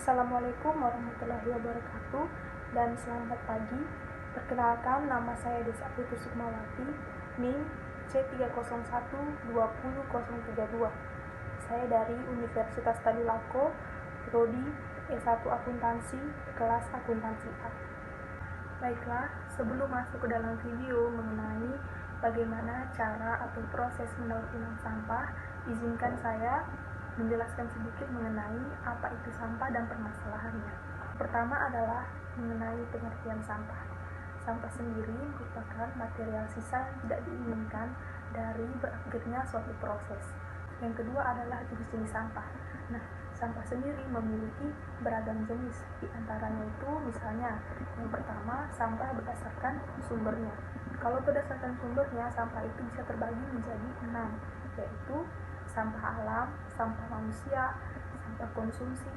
Assalamualaikum warahmatullahi wabarakatuh dan selamat pagi. Perkenalkan, nama saya Desa Putu Sukmawati, NIM C301200032. Saya dari Universitas Tadulako, Prodi S1 Akuntansi, kelas Akuntansi A. Baiklah, sebelum masuk ke dalam video mengenai bagaimana cara atau proses mendaur ulang sampah, izinkan saya menjelaskan sedikit mengenai apa itu sampah dan permasalahannya. Pertama adalah mengenai pengertian sampah. Sampah sendiri merupakan material sisa yang tidak diinginkan dari berakhirnya suatu proses. Yang kedua adalah jenis-jenis sampah. Nah, sampah sendiri memiliki beragam jenis. Di antaranya itu misalnya, yang pertama, sampah berdasarkan sumbernya. Kalau berdasarkan sumbernya, sampah itu bisa terbagi menjadi 6, yaitu sampah alam, sampah manusia, sampah konsumsi,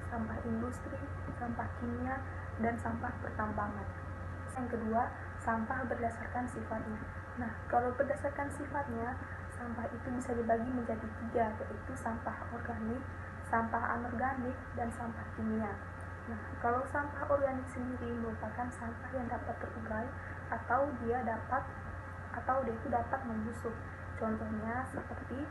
sampah industri, sampah kimia, dan sampah pertambangan. Yang kedua, sampah berdasarkan sifatnya. Nah, kalau berdasarkan sifatnya, sampah itu bisa dibagi menjadi 3, yaitu sampah organik, sampah anorganik, dan sampah kimia. Nah, kalau sampah organik sendiri merupakan sampah yang dapat terurai atau dia itu dapat membusuk. Contohnya seperti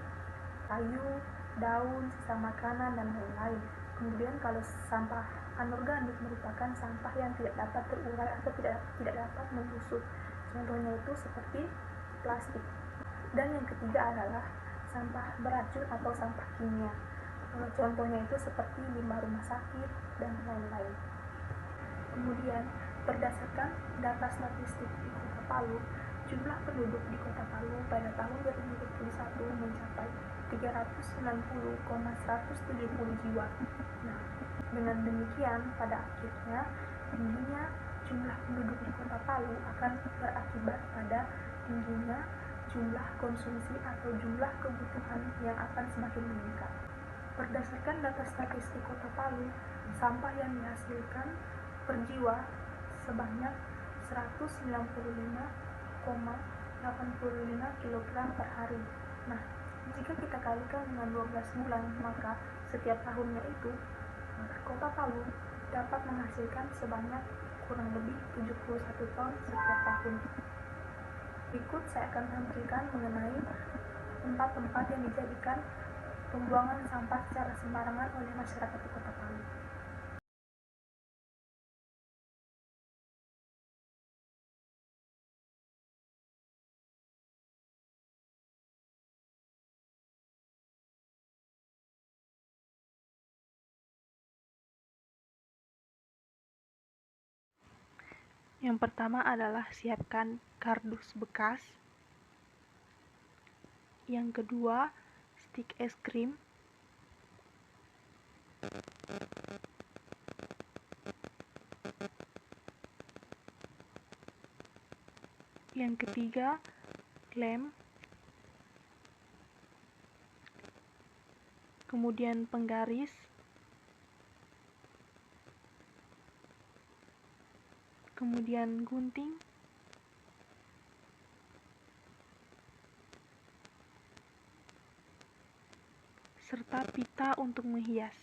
kayu, daun, sisa makanan, dan lain-lain. Kemudian kalau sampah anorganik merupakan sampah yang tidak dapat terurai atau tidak dapat membusuk. Contohnya itu seperti plastik. Dan yang ketiga adalah sampah beracun atau sampah kimia. Contohnya itu seperti limbah rumah sakit dan lain-lain. Kemudian berdasarkan data statistik di Kota Palu, jumlah penduduk di Kota Palu pada tahun 2021 mencapai 390,170 jiwa. Nah, dengan demikian pada akhirnya tingginya jumlah penduduk di Kota Palu akan berakibat pada tingginya jumlah konsumsi atau jumlah kebutuhan yang akan semakin meningkat. Berdasarkan data statistik Kota Palu, sampah yang dihasilkan per jiwa sebanyak 195,85 kg per hari. Nah, jika kita kalikan dengan 12 bulan, maka setiap tahunnya itu, maka Kota Palu dapat menghasilkan sebanyak kurang lebih 71 ton setiap tahun. Berikut saya akan tampilkan mengenai tempat-tempat yang dijadikan pembuangan sampah secara sembarangan oleh masyarakat di Kota Palu. Yang pertama adalah siapkan kardus bekas. Yang kedua, stik es krim. Yang ketiga, lem. Kemudian penggaris. Kemudian gunting. Serta pita untuk menghias.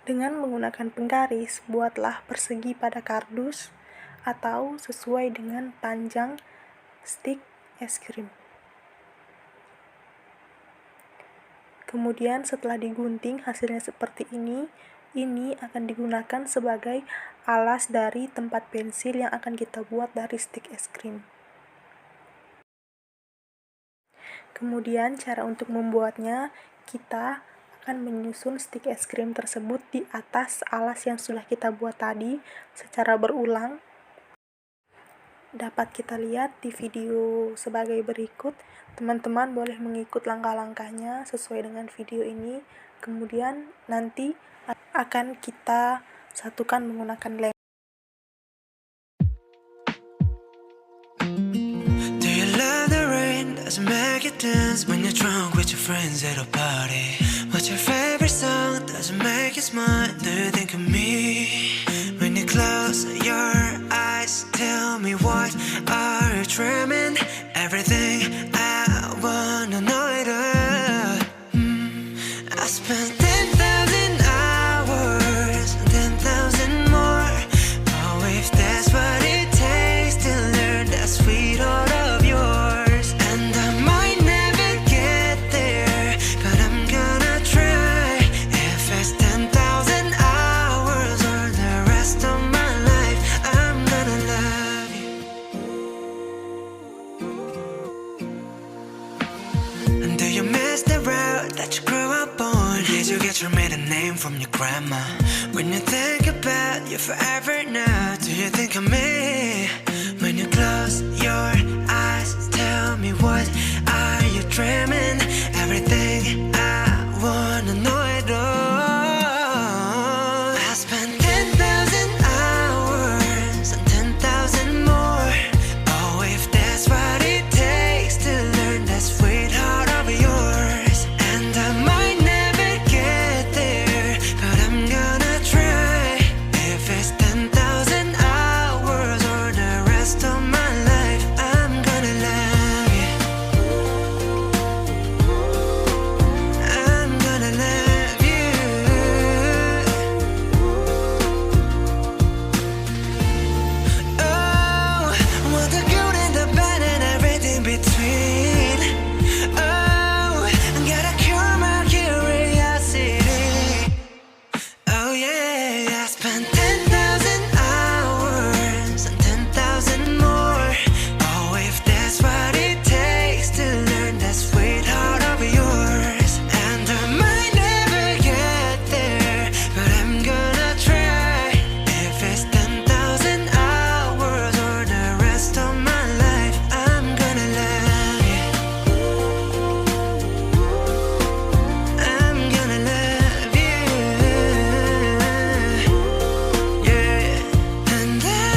Dengan menggunakan penggaris, buatlah persegi pada kardus atau sesuai dengan panjang stik es krim. Kemudian setelah digunting hasilnya seperti ini akan digunakan sebagai alas dari tempat pensil yang akan kita buat dari stik es krim. Kemudian cara untuk membuatnya, kita akan menyusun stik es krim tersebut di atas alas yang sudah kita buat tadi secara berulang. Dapat kita lihat di video sebagai berikut. Teman-teman boleh mengikut langkah-langkahnya sesuai dengan video ini. Kemudian nanti akan kita satukan menggunakan lem. Do you love the rain? Does it make you dance when you're drunk with your friends at a party? What's your favorite song? Does it make you smile? Do you think of me? When you close your eyes, tell me what are you dreaming? grandma. When you think about you forever now, do you think of me? When you close your eyes, tell me what are you dreaming? Everything I wanna know it all. I spent 10,000 hours and 10,000 more. Oh, if that's what it takes to learn that sweetheart of yours. And I might never get there, but I'm gonna try. If it's 10,000 hours or the rest of my life, I'm gonna love you. I'm gonna love you. Oh, want the good and the bad and everything between. Oh, gotta cure my curiosity. Oh yeah, I spent 10,000 hours and 10,000 more. Oh, if that's what it takes to learn that sweetheart of yours. And I might never get there, but I'm gonna try. If it's 10,000 hours or the rest of my life, I'm gonna love you. I'm gonna love you. Yeah. And I'm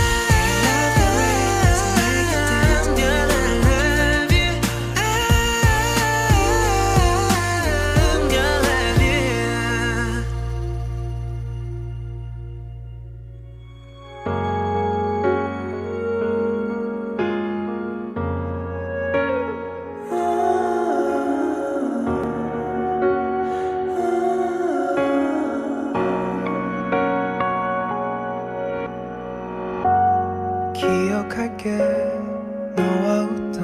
gonna love you. I'm gonna love you. 기억할게 너와 웃던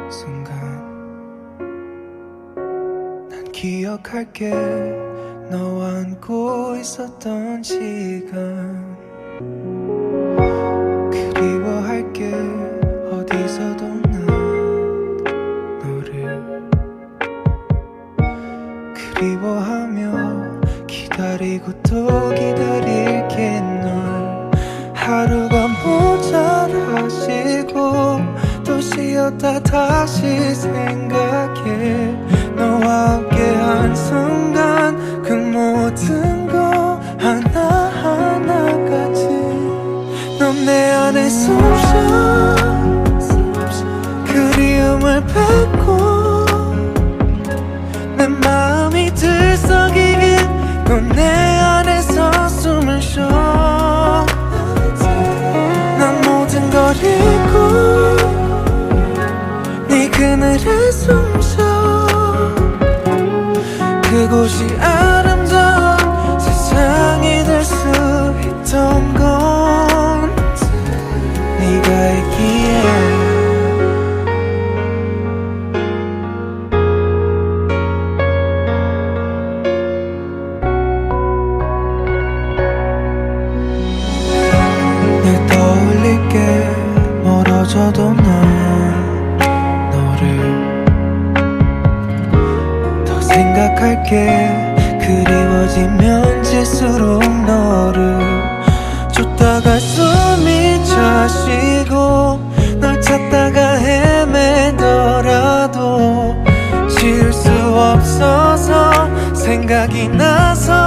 순간. 난 기억할게 너와 안고 있었던 시간. 그리워할게 어디서도 난 너를 그리워하며 기다리고 또 기다릴게 널. 하루가 모자라시고 또 쉬었다 다시 생각해. 너와 함께한 순간 그 모든 거 하나하나까지 넌 내 안에 숨쉬어 그리움을 뱉고 내 마음이 들썩이게 넌 내 안에서 숨을 쉬어. 난 모든 걸 잊고 네 그늘에 숨쉬어. 그곳이 아름다운 세상이 될 수 있던 건 네가 있기에. 늘 떠올릴게 멀어져도 난 너를 더 생각할게. 그리워지면 질수록 너를 쫓다가 숨이 차시고 널 찾다가 헤매더라도 지울 수 없어서 생각이 나서